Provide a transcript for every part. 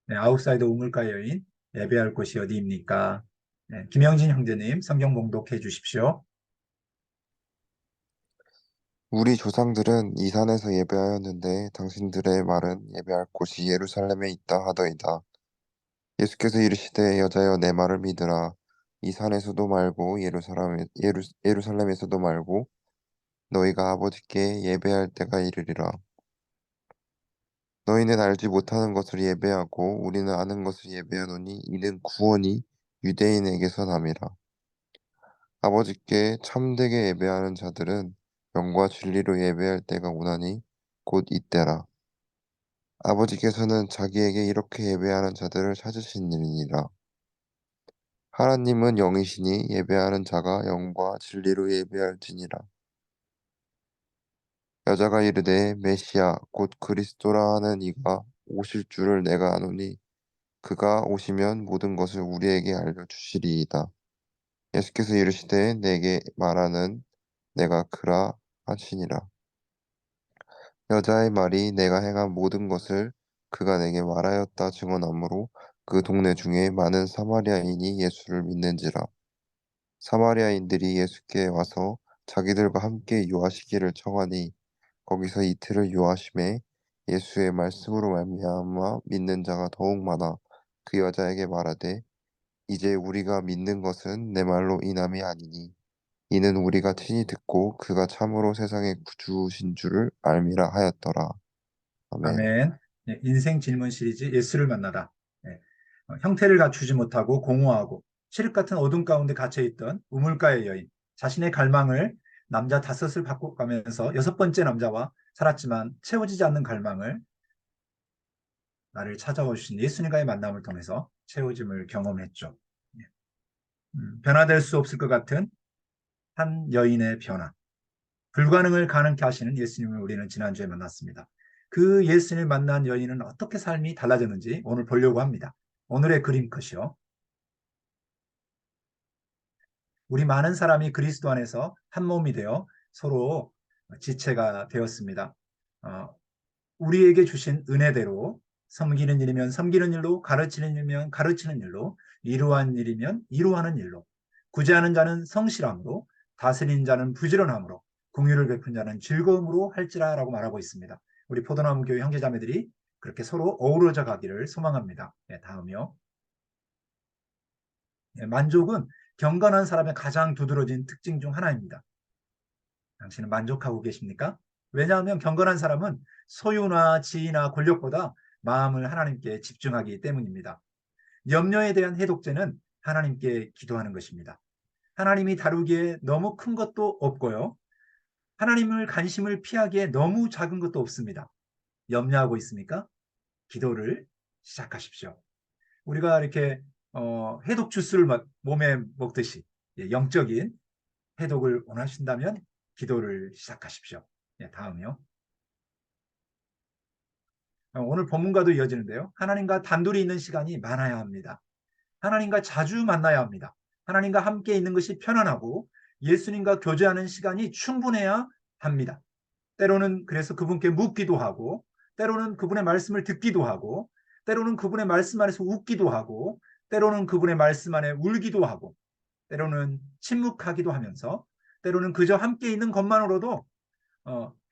네, 아웃사이더 우물가 여인 예배할 곳이 어디입니까? 네, 김영진 형제님 성경 봉독해 주십시오. 우리 조상들은 이 산에서 예배하였는데 당신들의 말은 예배할 곳이 예루살렘에 있다 하더이다. 예수께서 이르시되 여자여 내 말을 믿으라. 이 산에서도 말고 예루살렘에서도 말고 너희가 아버지께 예배할 때가 이르리라. 너희는 알지 못하는 것을 예배하고 우리는 아는 것을 예배하노니 이는 구원이 유대인에게서 남이라. 아버지께 참되게 예배하는 자들은 영과 진리로 예배할 때가 오나니 곧 이때라. 아버지께서는 자기에게 이렇게 예배하는 자들을 찾으시느니라. 하나님은 영이시니 예배하는 자가 영과 진리로 예배할지니라. 여자가 이르되 메시아 곧 그리스도라 하는 이가 오실 줄을 내가 아노니 그가 오시면 모든 것을 우리에게 알려주시리이다. 예수께서 이르시되 내게 말하는 내가 그라 하시니라. 여자의 말이 내가 행한 모든 것을 그가 내게 말하였다 증언하므로 그 동네 중에 많은 사마리아인이 예수를 믿는지라. 사마리아인들이 예수께 와서 자기들과 함께 유하시기를 청하니 거기서 이틀을 유하심에 예수의 말씀으로 말미암아 믿는 자가 더욱 많아 그 여자에게 말하되 이제 우리가 믿는 것은 내 말로 인함이 아니니 이는 우리가 친히 듣고 그가 참으로 세상의 구주신 줄을 알미라 하였더라. 아멘. 아멘. 네, 인생 질문 시리즈 예수를 만나다. 네, 형태를 갖추지 못하고 공허하고 칠흑 같은 어둠 가운데 갇혀있던 우물가의 여인, 자신의 갈망을 남자 다섯을 바꿔가면서 여섯 번째 남자와 살았지만 채워지지 않는 갈망을 나를 찾아오신 예수님과의 만남을 통해서 채워짐을 경험했죠. 네, 변화될 수 없을 것 같은 한 여인의 변화. 불가능을 가능케 하시는 예수님을 우리는 지난주에 만났습니다. 그 예수님을 만난 여인은 어떻게 삶이 달라졌는지 오늘 보려고 합니다. 오늘의 그림 컷이요. 우리 많은 사람이 그리스도 안에서 한 몸이 되어 서로 지체가 되었습니다. 어, 우리에게 주신 은혜대로 섬기는 일이면 섬기는 일로, 가르치는 일이면 가르치는 일로, 이루한 일이면 이루하는 일로, 구제하는 자는 성실함으로, 다스리는 자는 부지런함으로, 공유를 베푼 자는 즐거움으로 할지라라고 말하고 있습니다. 우리 포도나무 교회 형제자매들이 그렇게 서로 어우러져 가기를 소망합니다. 네, 다음이요. 네, 만족은 경건한 사람의 가장 두드러진 특징 중 하나입니다. 당신은 만족하고 계십니까? 왜냐하면 경건한 사람은 소유나 지위나 권력보다 마음을 하나님께 집중하기 때문입니다. 염려에 대한 해독제는 하나님께 기도하는 것입니다. 하나님이 다루기에 너무 큰 것도 없고요. 하나님을 관심을 피하기에 너무 작은 것도 없습니다. 염려하고 있습니까? 기도를 시작하십시오. 우리가 이렇게 해독 주스를 몸에 먹듯이 영적인 해독을 원하신다면 기도를 시작하십시오. 네, 다음이요. 오늘 본문과도 이어지는데요. 하나님과 단둘이 있는 시간이 많아야 합니다. 하나님과 자주 만나야 합니다. 하나님과 함께 있는 것이 편안하고 예수님과 교제하는 시간이 충분해야 합니다. 때로는 그래서 그분께 묻기도 하고, 때로는 그분의 말씀을 듣기도 하고, 때로는 그분의 말씀 안에서 웃기도 하고, 때로는 그분의 말씀 안에 울기도 하고, 때로는 침묵하기도 하면서, 때로는 그저 함께 있는 것만으로도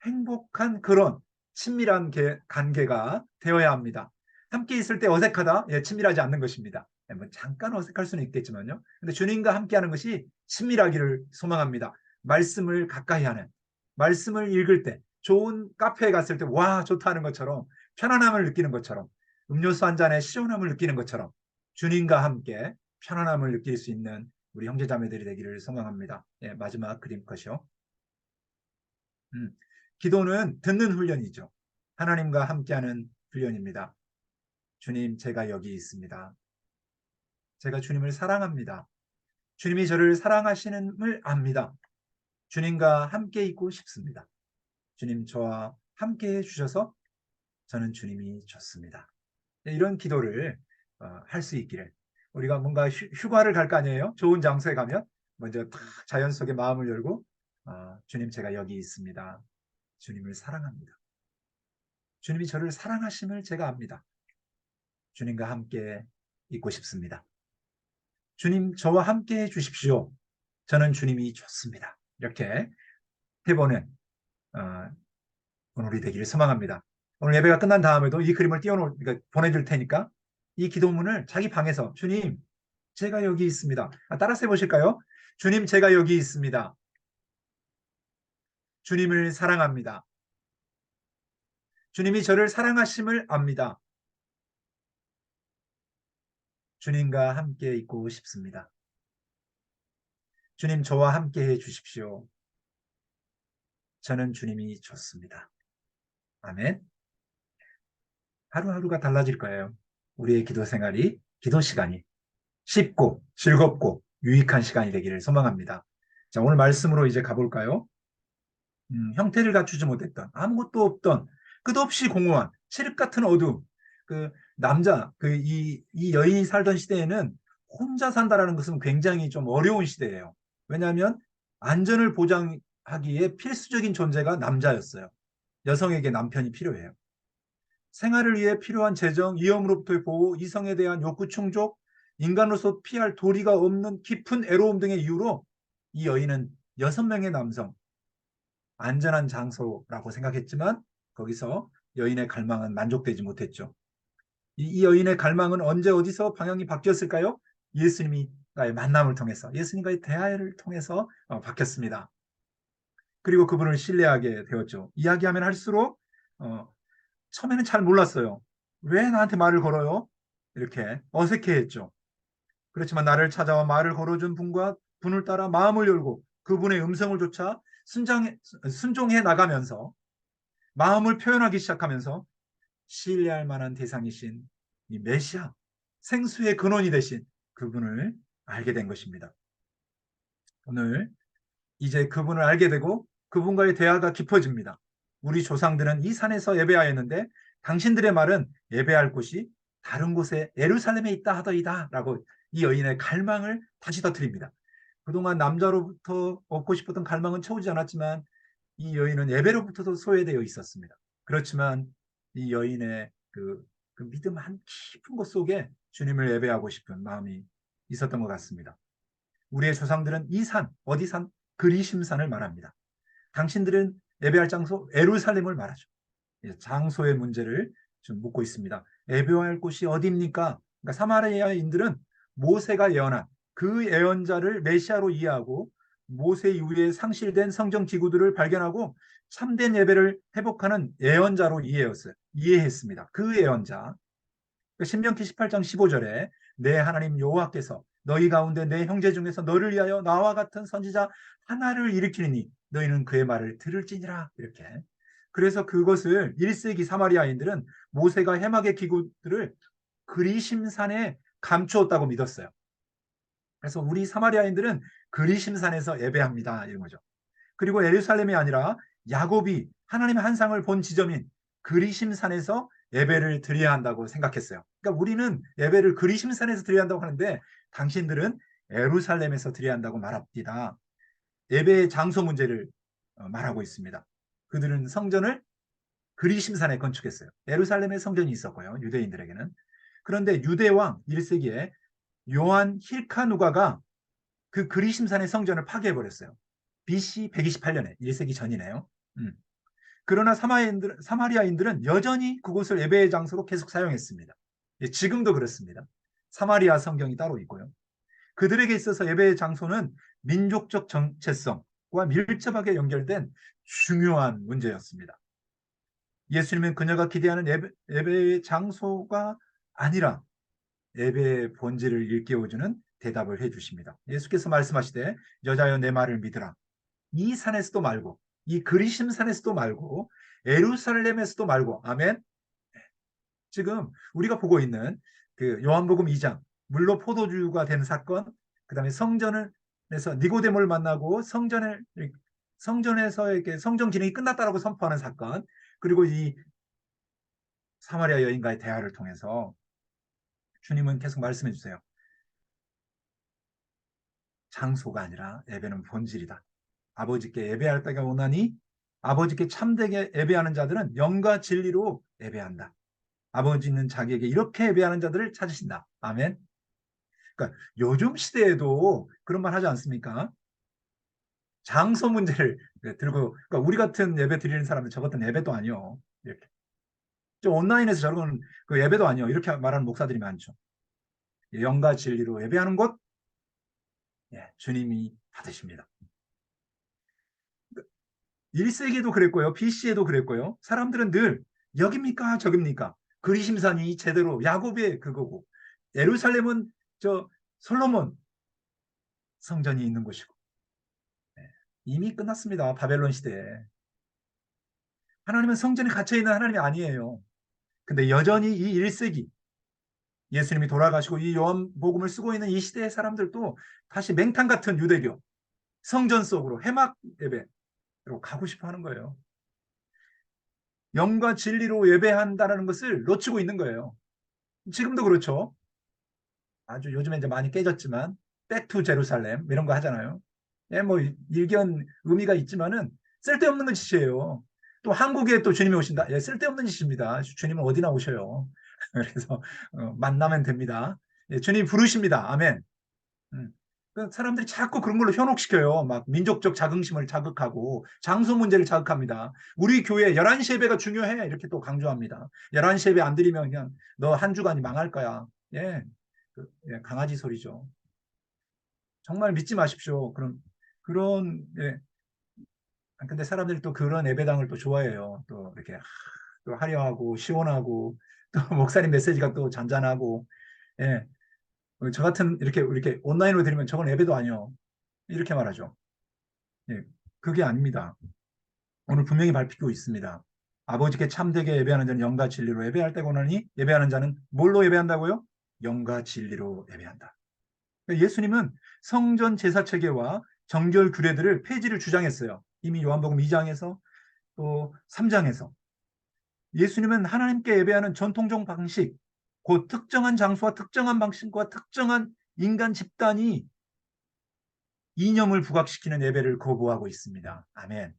행복한 그런 친밀한 관계가 되어야 합니다. 함께 있을 때 어색하다? 예, 친밀하지 않는 것입니다. 예, 뭐 잠깐 어색할 수는 있겠지만요. 근데 주님과 함께하는 것이 친밀하기를 소망합니다. 말씀을 가까이 하는, 말씀을 읽을 때, 좋은 카페에 갔을 때, 와, 좋다 하는 것처럼, 편안함을 느끼는 것처럼, 음료수 한 잔에 시원함을 느끼는 것처럼, 주님과 함께 편안함을 느낄 수 있는 우리 형제자매들이 되기를 소망합니다. 예, 마지막 그림 컷이요. 음, 기도는 듣는 훈련이죠. 하나님과 함께하는 훈련입니다. 주님, 제가 여기 있습니다. 제가 주님을 사랑합니다. 주님이 저를 사랑하시는을 압니다. 주님과 함께 있고 싶습니다. 주님, 저와 함께 해주셔서 저는 주님이 좋습니다. 이런 기도를 할 수 있기를. 우리가 뭔가 휴가를 갈 거 아니에요? 좋은 장소에 가면 먼저 탁 자연 속에 마음을 열고 주님, 제가 여기 있습니다. 주님을 사랑합니다. 주님이 저를 사랑하심을 제가 압니다. 주님과 함께 있고 싶습니다. 주님, 저와 함께 해 주십시오. 저는 주님이 좋습니다. 이렇게 해보는 어, 오늘이 되기를 소망합니다. 오늘 예배가 끝난 다음에도 이 그림을 그러니까 보내줄 테니까 이 기도문을 자기 방에서 주님, 제가 여기 있습니다. 따라서 해보실까요? 주님, 제가 여기 있습니다. 주님을 사랑합니다. 주님이 저를 사랑하심을 압니다. 주님과 함께 있고 싶습니다. 주님, 저와 함께 해 주십시오. 저는 주님이 좋습니다. 아멘. 하루하루가 달라질 거예요. 우리의 기도 생활이, 기도 시간이 쉽고 즐겁고 유익한 시간이 되기를 소망합니다. 자, 오늘 말씀으로 이제 가볼까요? 형태를 갖추지 못했던, 아무것도 없던, 끝없이 공허한, 칠흑 같은 어둠. 그 남자, 이 여인이 살던 시대에는 혼자 산다라는 것은 굉장히 좀 어려운 시대예요. 왜냐하면 안전을 보장하기에 필수적인 존재가 남자였어요. 여성에게 남편이 필요해요. 생활을 위해 필요한 재정, 위험으로부터의 보호, 이성에 대한 욕구 충족, 인간으로서 피할 도리가 없는 깊은 애로움 등의 이유로 이 여인은 6명의 남성, 안전한 장소라고 생각했지만 거기서 여인의 갈망은 만족되지 못했죠. 이 여인의 갈망은 언제 어디서 방향이 바뀌었을까요? 예수님과의 만남을 통해서, 예수님과의 대화를 통해서 바뀌었습니다. 그리고 그분을 신뢰하게 되었죠. 이야기하면 할수록 처음에는 잘 몰랐어요. 왜 나한테 말을 걸어요? 이렇게 어색해했죠. 그렇지만 나를 찾아와 말을 걸어준 분을 따라 마음을 열고 그분의 음성을 조차 순종해 나가면서 마음을 표현하기 시작하면서 신뢰할 만한 대상이신 이 메시아, 생수의 근원이 되신 그분을 알게 된 것입니다. 오늘 이제 그분을 알게 되고 그분과의 대화가 깊어집니다. 우리 조상들은 이 산에서 예배하였는데 당신들의 말은 예배할 곳이 다른 곳에 예루살렘에 있다 하더이다 라고 이 여인의 갈망을 다시 터뜨립니다. 그동안 남자로부터 얻고 싶었던 갈망은 채우지 않았지만 이 여인은 예배로부터도 소외되어 있었습니다. 그렇지만 이 여인의 그 믿음 한 깊은 곳 속에 주님을 예배하고 싶은 마음이 있었던 것 같습니다. 우리의 조상들은 이 산, 어디 산? 그리심산을 말합니다. 당신들은 예배할 장소 예루살렘을 말하죠. 장소의 문제를 좀 묻고 있습니다. 예배할 곳이 어디입니까? 그러니까 사마리아인들은 모세가 예언한 그 예언자를 메시아로 이해하고 모세 이후에 상실된 성경 기구들을 발견하고 참된 예배를 회복하는 예언자로 이해했습니다. 그 예언자. 신명기 18장 15절에 내 하나님 여호와께서 너희 가운데 내 형제 중에서 너를 위하여 나와 같은 선지자 하나를 일으키니 너희는 그의 말을 들을지니라. 이렇게. 그래서 그것을 1세기 사마리아인들은 모세가 해막의 기구들을 그리심산에 감추었다고 믿었어요. 그래서 우리 사마리아인들은 그리심산에서 예배합니다. 이런 거죠. 그리고 예루살렘이 아니라 야곱이 하나님의 한 상을 본 지점인 그리심산에서 예배를 드려야 한다고 생각했어요. 그러니까 우리는 예배를 그리심산에서 드려야 한다고 하는데 당신들은 예루살렘에서 드려야 한다고 말합니다. 예배의 장소 문제를 말하고 있습니다. 그들은 성전을 그리심산에 건축했어요. 예루살렘에 성전이 있었고요. 유대인들에게는. 그런데 유대왕 1세기에 요한 힐카누가가 그 그리심산의 성전을 파괴해버렸어요. BC 128년에 1세기 전이네요. 그러나 사마리아인들은 여전히 그곳을 예배의 장소로 계속 사용했습니다. 예, 지금도 그렇습니다. 사마리아 성경이 따로 있고요. 그들에게 있어서 예배의 장소는 민족적 정체성과 밀접하게 연결된 중요한 문제였습니다. 예수님은 그녀가 기대하는 예배의 장소가 아니라 예배의 본질을 일깨워주는 대답을 해주십니다. 예수께서 말씀하시되 여자여 내 말을 믿으라. 이 산에서도 말고 이 그리심산에서도 말고 예루살렘에서도 말고 아멘. 지금 우리가 보고 있는 그 요한복음 2장 물로 포도주가 된 사건, 그다음에 성전에서 니고데모를 만나고 성전에서 이렇게 성전 기능이 끝났다라고 선포하는 사건, 그리고 이 사마리아 여인과의 대화를 통해서 주님은 계속 말씀해 주세요. 장소가 아니라 예배는 본질이다. 아버지께 예배할 때가 오나니 아버지께 참되게 예배하는 자들은 영과 진리로 예배한다. 아버지는 자기에게 이렇게 예배하는 자들을 찾으신다. 아멘. 그러니까 요즘 시대에도 그런 말 하지 않습니까? 장소 문제를 들고, 그러니까 우리 같은 예배 드리는 사람들 저 같은 예배도 아니요. 이렇게. 저 온라인에서 저런 그 예배도 아니요. 이렇게 말하는 목사들이 많죠. 영과 진리로 예배하는 곳, 예, 주님이 받으십니다. 1세기에도 그랬고요. BC에도 그랬고요. 사람들은 늘 여깁니까 저깁니까? 그리심산이 제대로 야곱의 그거고, 예루살렘은 저 솔로몬 성전이 있는 곳이고, 예, 이미 끝났습니다. 바벨론 시대에. 하나님은 성전에 갇혀 있는 하나님이 아니에요. 근데 여전히 이 1세기 예수님이 돌아가시고 이 요한복음을 쓰고 있는 이 시대의 사람들도 다시 맹탕 같은 유대교 성전 속으로 해막 예배로 가고 싶어 하는 거예요. 영과 진리로 예배한다는 것을 놓치고 있는 거예요. 지금도 그렇죠. 아주 요즘에 이제 많이 깨졌지만 백투 제루살렘 이런 거 하잖아요. 예, 뭐 일견 의미가 있지만은 쓸데없는 짓이에요. 또 한국에 또 주님이 오신다. 예, 쓸데없는 짓입니다. 주님은 어디나 오셔요. 그래서 만나면 됩니다. 예, 주님 부르십니다. 아멘. 음. 그 사람들이 자꾸 그런 걸로 현혹시켜요. 막 민족적 자긍심을 자극하고 장소 문제를 자극합니다. 우리 교회 11시 예배가 중요해. 이렇게 또 강조합니다. 11시 예배 안 드리면 그냥 너 한 주간이 망할 거야. 예. 예, 강아지 소리죠. 정말 믿지 마십시오. 그런, 예. 근데 사람들이 또 그런 예배당을 또 좋아해요. 또 이렇게 또 화려하고 시원하고 또 목사님 메시지가 또 잔잔하고, 예. 저 같은 이렇게 온라인으로 드리면 저건 예배도 아니요. 이렇게 말하죠. 예, 그게 아닙니다. 오늘 분명히 밝히고 있습니다. 아버지께 참되게 예배하는 자는 영과 진리로 예배할 때고 나니 예배하는 자는 뭘로 예배한다고요? 영과 진리로 예배한다. 예수님은 성전 제사 체계와 정결 규례들을 폐지를 주장했어요. 이미 요한복음 2장에서 또 3장에서 예수님은 하나님께 예배하는 전통적 방식, 곧 특정한 장소와 특정한 방식과 특정한 인간 집단이 이념을 부각시키는 예배를 거부하고 있습니다. 아멘.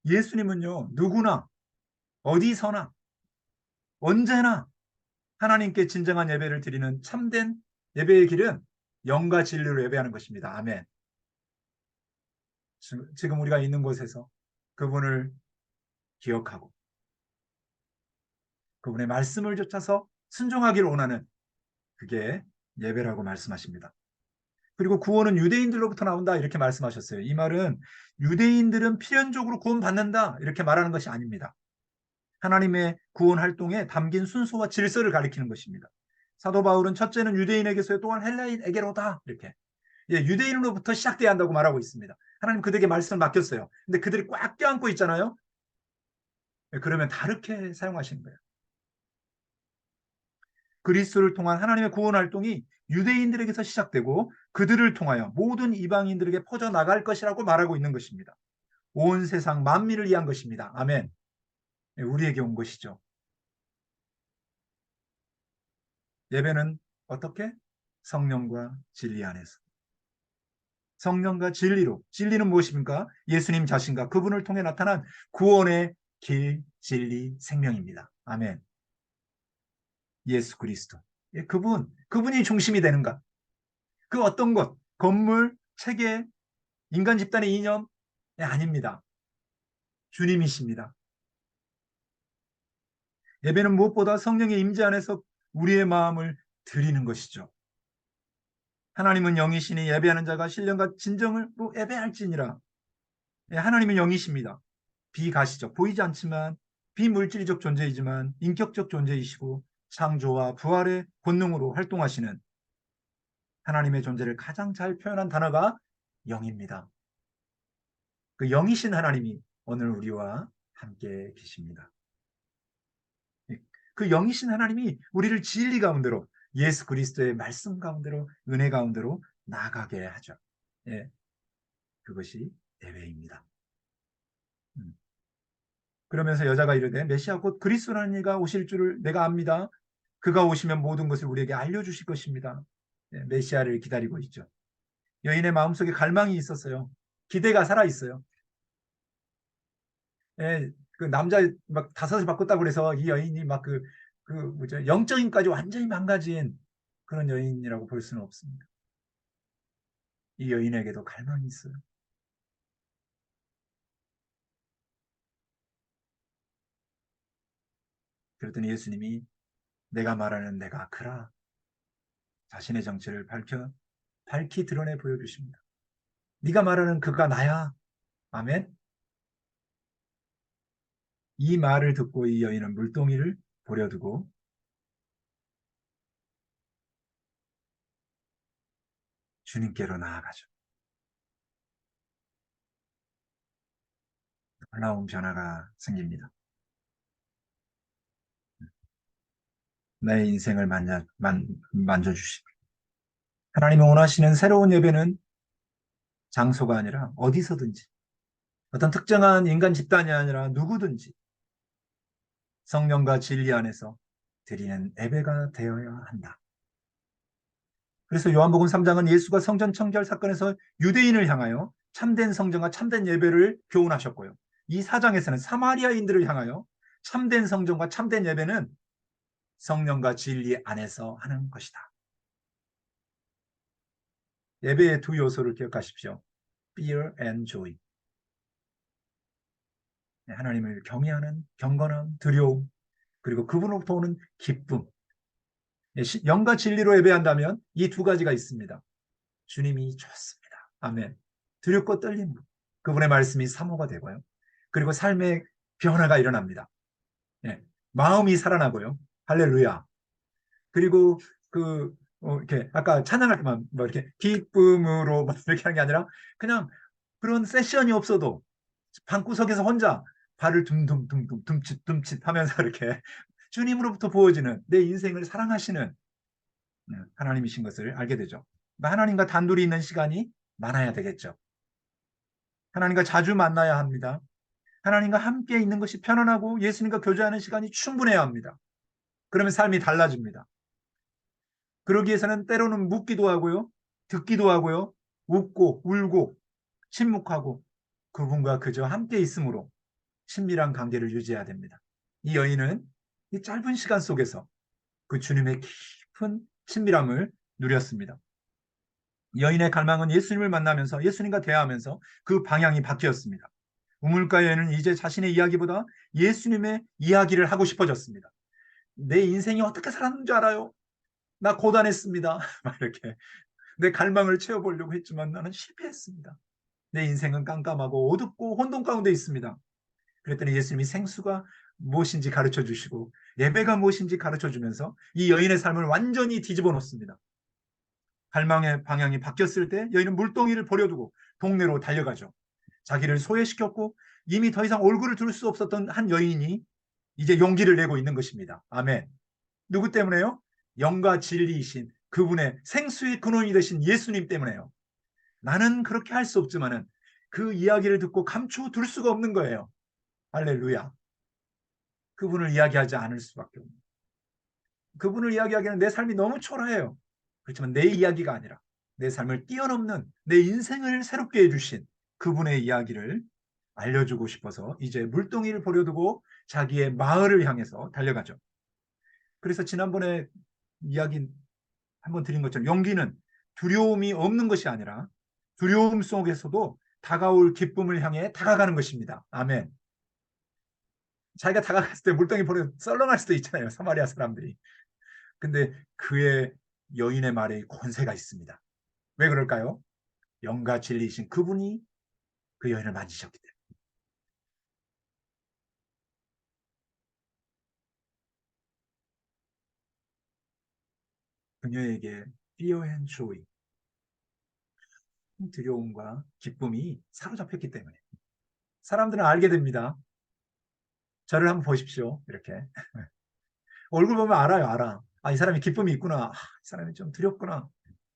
예수님은요, 누구나, 어디서나, 언제나 하나님께 진정한 예배를 드리는 참된 예배의 길은 영과 진리로 예배하는 것입니다. 아멘. 지금 우리가 있는 곳에서 그분을 기억하고 그분의 말씀을 쫓아서 순종하기를 원하는 그게 예배라고 말씀하십니다. 그리고 구원은 유대인들로부터 나온다 이렇게 말씀하셨어요. 이 말은 유대인들은 필연적으로 구원받는다 이렇게 말하는 것이 아닙니다. 하나님의 구원 활동에 담긴 순서와 질서를 가리키는 것입니다. 사도 바울은 첫째는 유대인에게서 또한 헬라인에게로다 이렇게, 예, 유대인으로부터 시작돼야 한다고 말하고 있습니다. 하나님 그들에게 말씀을 맡겼어요. 근데 그들이 꽉 껴안고 있잖아요. 예, 그러면 다르게 사용하시는 거예요. 그리스도를 통한 하나님의 구원 활동이 유대인들에게서 시작되고 그들을 통하여 모든 이방인들에게 퍼져나갈 것이라고 말하고 있는 것입니다. 온 세상 만민을 위한 것입니다. 아멘. 예, 우리에게 온 것이죠. 예배는 어떻게? 성령과 진리 안에서. 성령과 진리로. 진리는 무엇입니까? 예수님 자신과 그분을 통해 나타난 구원의 길, 진리, 생명입니다. 아멘. 예수 그리스도. 예, 그분이 중심이 되는가? 그 어떤 것, 건물, 체계, 인간 집단의 이념? 예, 아닙니다. 주님이십니다. 예배는 무엇보다 성령의 임재 안에서 우리의 마음을 드리는 것이죠. 하나님은 영이시니 예배하는 자가 신령과 진정으로 예배할지니라. 예, 하나님은 영이십니다. 비가시적, 보이지 않지만 비물질적 존재이지만 인격적 존재이시고 창조와 부활의 본능으로 활동하시는 하나님의 존재를 가장 잘 표현한 단어가 영입니다. 그 영이신 하나님이 오늘 우리와 함께 계십니다. 그 영이신 하나님이 우리를 진리 가운데로 예수 그리스도의 말씀 가운데로 은혜 가운데로 나가게 하죠. 예, 그것이 예배입니다. 음. 그러면서 여자가 이르되 메시아 곧 그리스도라는 이가 오실 줄을 내가 압니다. 그가 오시면 모든 것을 우리에게 알려주실 것입니다. 예, 메시아를 기다리고 있죠. 여인의 마음속에 갈망이 있었어요. 기대가 살아있어요. 그 남자 막 다섯을 바꿨다고 그래서 이 여인이 막 그 뭐죠? 영적인까지 완전히 망가진 그런 여인이라고 볼 수는 없습니다. 이 여인에게도 갈망이 있어요. 그랬더니 예수님이 내가 말하는 내가 그라 자신의 정체를 밝히 드러내 보여주십니다. 네가 말하는 그가 나야. 아멘. 이 말을 듣고 이 여인은 물동이를 버려두고 주님께로 나아가죠. 놀라운 변화가 생깁니다. 내 인생을 만져주십니다. 하나님이 원하시는 새로운 예배는 장소가 아니라 어디서든지 어떤 특정한 인간 집단이 아니라 누구든지 성령과 진리 안에서 드리는 예배가 되어야 한다. 그래서 요한복음 3장은 예수가 성전 청결 사건에서 유대인을 향하여 참된 성전과 참된 예배를 교훈하셨고요. 이 4장에서는 사마리아인들을 향하여 참된 성전과 참된 예배는 성령과 진리 안에서 하는 것이다. 예배의 두 요소를 기억하십시오. Fear and joy. 하나님을 경외하는 경건함, 두려움, 그리고 그분으로부터 오는 기쁨. 영과 진리로 예배한다면 이 두 가지가 있습니다. 주님이 좋습니다. 아멘. 두렵고 떨림. 그분의 말씀이 사모가 되고요. 그리고 삶의 변화가 일어납니다. 예. 마음이 살아나고요. 할렐루야. 그리고 이렇게 아까 찬양할 때만 뭐 이렇게 기쁨으로 막 이렇게 하는 게 아니라 그냥 그런 세션이 없어도 방구석에서 혼자 발을 둠둠둠둠 둠칫둠칫 하면서 이렇게 주님으로부터 부어지는 내 인생을 사랑하시는 하나님이신 것을 알게 되죠. 그러니까 하나님과 단둘이 있는 시간이 많아야 되겠죠. 하나님과 자주 만나야 합니다. 하나님과 함께 있는 것이 편안하고 예수님과 교제하는 시간이 충분해야 합니다. 그러면 삶이 달라집니다. 그러기 위해서는 때로는 묻기도 하고요. 듣기도 하고요. 웃고 울고 침묵하고 그분과 그저 함께 있음으로 친밀한 관계를 유지해야 됩니다. 이 여인은 이 짧은 시간 속에서 그 주님의 깊은 친밀함을 누렸습니다. 여인의 갈망은 예수님을 만나면서 예수님과 대화하면서 그 방향이 바뀌었습니다. 우물가 여인은 이제 자신의 이야기보다 예수님의 이야기를 하고 싶어졌습니다. 내 인생이 어떻게 살았는 줄 알아요? 나 고단했습니다. 이렇게 내 갈망을 채워보려고 했지만 나는 실패했습니다. 내 인생은 깜깜하고 어둡고 혼돈 가운데 있습니다. 그랬더니 예수님이 생수가 무엇인지 가르쳐 주시고 예배가 무엇인지 가르쳐 주면서 이 여인의 삶을 완전히 뒤집어 놓습니다. 갈망의 방향이 바뀌었을 때 여인은 물동이를 버려두고 동네로 달려가죠. 자기를 소외시켰고 이미 더 이상 얼굴을 둘 수 없었던 한 여인이 이제 용기를 내고 있는 것입니다. 아멘. 누구 때문에요? 영과 진리이신 그분의 생수의 근원이 되신 예수님 때문에요. 나는 그렇게 할 수 없지만은 그 이야기를 듣고 감추어둘 수가 없는 거예요. 할렐루야. 그분을 이야기하지 않을 수밖에 없는. 그분을 이야기하기에는 내 삶이 너무 초라해요. 그렇지만 내 이야기가 아니라 내 삶을 뛰어넘는 내 인생을 새롭게 해주신 그분의 이야기를 알려주고 싶어서 이제 물동이를 버려두고 자기의 마을을 향해서 달려가죠. 그래서 지난번에 이야기 한번 드린 것처럼 용기는 두려움이 없는 것이 아니라 두려움 속에서도 다가올 기쁨을 향해 다가가는 것입니다. 아멘. 자기가 다가갔을 때 물동이 버려 썰렁할 수도 있잖아요. 사마리아 사람들이. 근데 그의 여인의 말에 권세가 있습니다. 왜 그럴까요? 영과 진리이신 그분이 그 여인을 만지셨기 때문에. 그녀에게 fear and joy, 두려움과 기쁨이 사로잡혔기 때문에. 사람들은 알게 됩니다. 저를 한번 보십시오. 이렇게. 얼굴 보면 알아요. 알아. 아, 이 사람이 기쁨이 있구나. 아, 이 사람이 좀 두렵구나.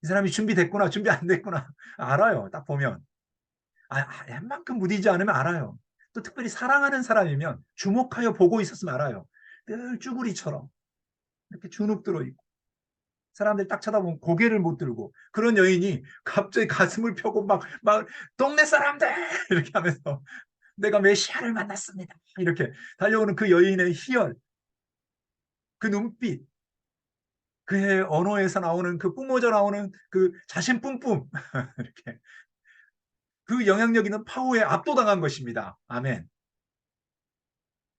이 사람이 준비됐구나. 준비 안 됐구나. 알아요. 딱 보면. 웬만큼 무디지 않으면 알아요. 또 특별히 사랑하는 사람이면 주목하여 보고 있었으면 알아요. 늘 쭈구리처럼 이렇게 주눅 들어 있고 사람들이 딱 쳐다보면 고개를 못 들고 그런 여인이 갑자기 가슴을 펴고 막 동네 사람들 이렇게 하면서 내가 메시아를 만났습니다. 이렇게 달려오는 그 여인의 희열, 그 눈빛, 그의 언어에서 나오는 그 뿜어져 나오는 그 자신 뿜뿜 이렇게 그 영향력 있는 파워에 압도당한 것입니다. 아멘.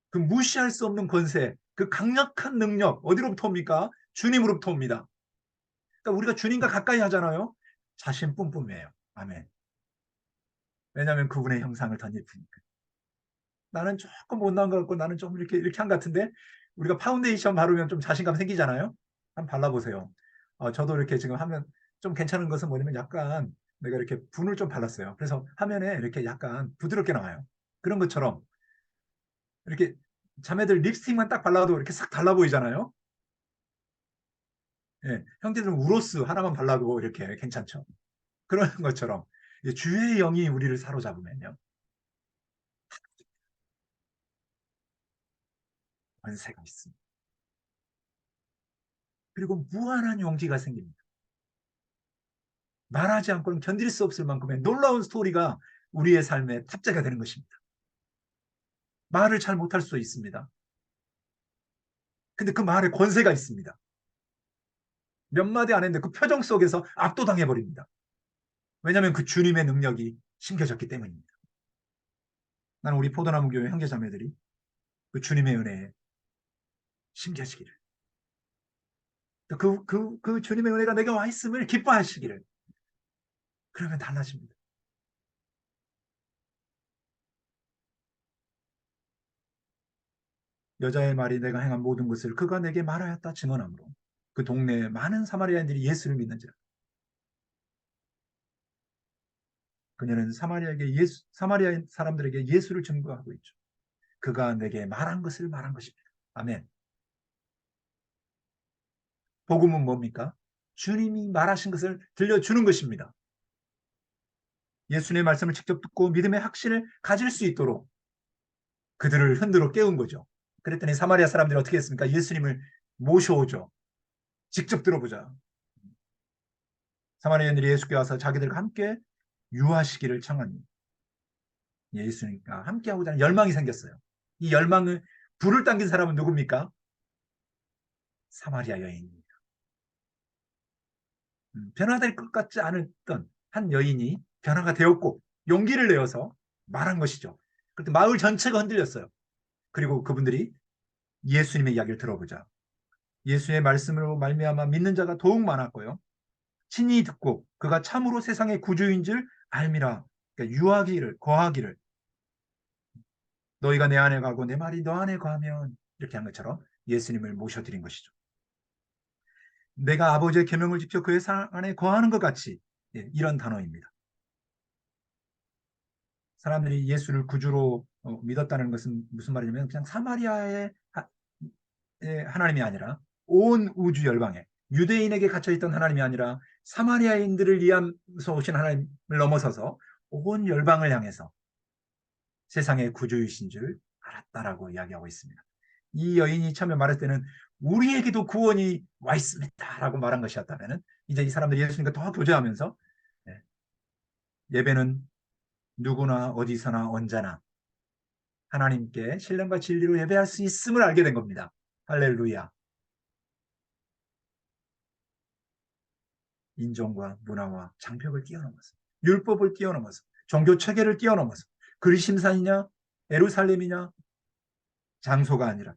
그 무시할 수 없는 권세, 그 강력한 능력 어디로부터 옵니까? 주님으로부터 옵니다. 그러니까 우리가 주님과 가까이 하잖아요. 자신 뿜뿜이에요. 아멘. 왜냐하면 그분의 형상을 덧입으니까. 나는 조금 못난 것 같고 나는 좀 이렇게 한 것 같은데 우리가 파운데이션 바르면 좀 자신감 생기잖아요. 한번 발라보세요. 저도 이렇게 지금 하면 좀 괜찮은 것은 뭐냐면 약간 내가 이렇게 분을 좀 발랐어요. 그래서 화면에 이렇게 약간 부드럽게 나와요. 그런 것처럼 이렇게 자매들 립스틱만 딱 발라도 이렇게 싹 달라 보이잖아요. 예, 형제들은 우로스 하나만 발라도 이렇게 괜찮죠. 그런 것처럼 주의 영이 우리를 사로잡으면요. 권세가 있습니다. 그리고 무한한 용기가 생깁니다. 말하지 않고는 견딜 수 없을 만큼의 놀라운 스토리가 우리의 삶의 탑재가 되는 것입니다. 말을 잘 못할 수 있습니다. 근데 그 말에 권세가 있습니다. 몇 마디 안 했는데 그 표정 속에서 압도당해 버립니다. 왜냐하면 그 주님의 능력이 심겨졌기 때문입니다. 나는 우리 포도나무 교회 형제자매들이 그 주님의 은혜에 심겨지기를 그 주님의 은혜가 내게 와 있음을 기뻐하시기를 그러면 달라집니다. 여자의 말이 내가 행한 모든 것을 그가 내게 말하였다 증언하므로 그 동네에 많은 사마리아인들이 예수를 믿는지라. 그녀는 사마리아 사람들에게 예수를 증거하고 있죠. 그가 내게 말한 것을 말한 것입니다. 아멘. 복음은 뭡니까? 주님이 말하신 것을 들려주는 것입니다. 예수님의 말씀을 직접 듣고 믿음의 확신을 가질 수 있도록 그들을 흔들어 깨운 거죠. 그랬더니 사마리아 사람들이 어떻게 했습니까? 예수님을 모셔오죠. 직접 들어보자. 사마리아인들이 예수께 와서 자기들과 함께 유하시기를 청합니다. 예수님과 함께하고자 하는 열망이 생겼어요. 이 열망을 불을 당긴 사람은 누굽니까? 사마리아 여인입니다. 변화될 것 같지 않았던 한 여인이 변화가 되었고 용기를 내어서 말한 것이죠. 그때 마을 전체가 흔들렸어요. 그리고 그분들이 예수님의 이야기를 들어보자. 예수의 말씀으로 말미암아 믿는 자가 더욱 많았고요. 친히 듣고 그가 참으로 세상의 구주인 줄 알미라. 그러니까 유하기를 거하기를 너희가 내 안에 가고 내 말이 너 안에 가면 이렇게 한 것처럼 예수님을 모셔드린 것이죠. 내가 아버지의 계명을 지켜 그의 상 안에 거하는 것 같이 이런 단어입니다. 사람들이 예수를 구주로 믿었다는 것은 무슨 말이냐면 그냥 사마리아의 하나님이 아니라 온 우주 열방에 유대인에게 갇혀있던 하나님이 아니라 사마리아인들을 위하서 오신 하나님을 넘어서서 온 열방을 향해서 세상의 구주이신 줄 알았다라고 이야기하고 있습니다. 이 여인이 처음에 말할 때는 우리에게도 구원이 와 있습니다라고 말한 것이었다면 이제 이 사람들이 예수님과 더 교제하면서 예배는 누구나 어디서나 언제나 하나님께 신령과 진리로 예배할 수 있음을 알게 된 겁니다. 할렐루야. 인종과 문화와 장벽을 뛰어넘어서 율법을 뛰어넘어서 종교 체계를 뛰어넘어서 그리심산이냐 예루살렘이냐 장소가 아니라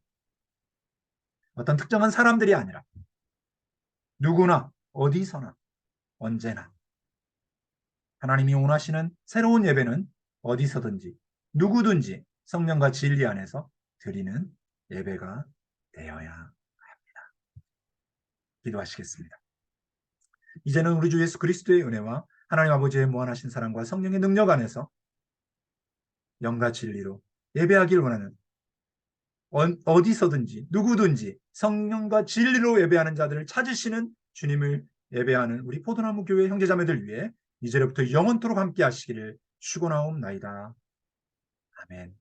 어떤 특정한 사람들이 아니라 누구나 어디서나 언제나 하나님이 원하시는 새로운 예배는 어디서든지 누구든지 성령과 진리 안에서 드리는 예배가 되어야 합니다. 기도하시겠습니다. 이제는 우리 주 예수 그리스도의 은혜와 하나님 아버지의 무한하신 사랑과 성령의 능력 안에서 영과 진리로 예배하길 원하는 어디서든지 누구든지 성령과 진리로 예배하는 자들을 찾으시는 주님을 예배하는 우리 포도나무 교회 형제자매들 위해 이제부터 영원토록 함께 하시기를 축원하옵나이다. 아멘.